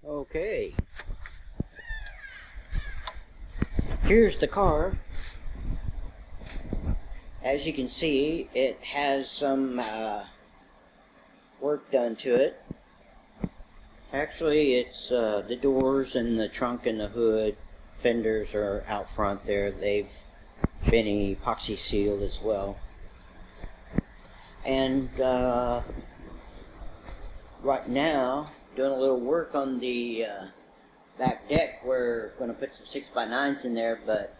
Okay, here's the car. As you can see, it has some work done to it. Actually, it's the doors and the trunk and the hood fenders are out front there. They've been epoxy sealed as well. And right now, doing a little work on the back deck. We're going to put some 6x9s in there, but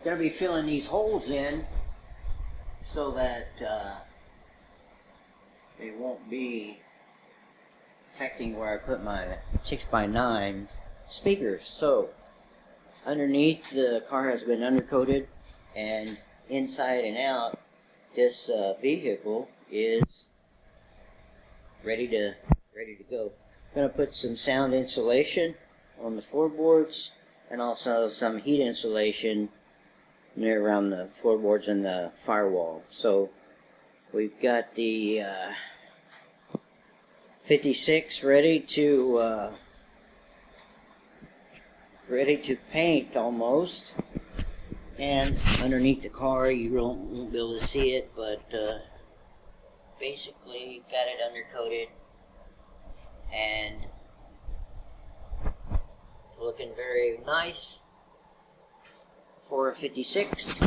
going to be filling these holes in so that they won't be affecting where I put my 6x9 speakers. So underneath, the car has been undercoated, and inside and out, this vehicle is ready to go. I'm going to put some sound insulation on the floorboards and also some heat insulation near around the floorboards and the firewall. So we've got the 56 ready to paint almost. And underneath the car, you won't be able to see it, but basically got it undercoated and it's looking very nice for a 56.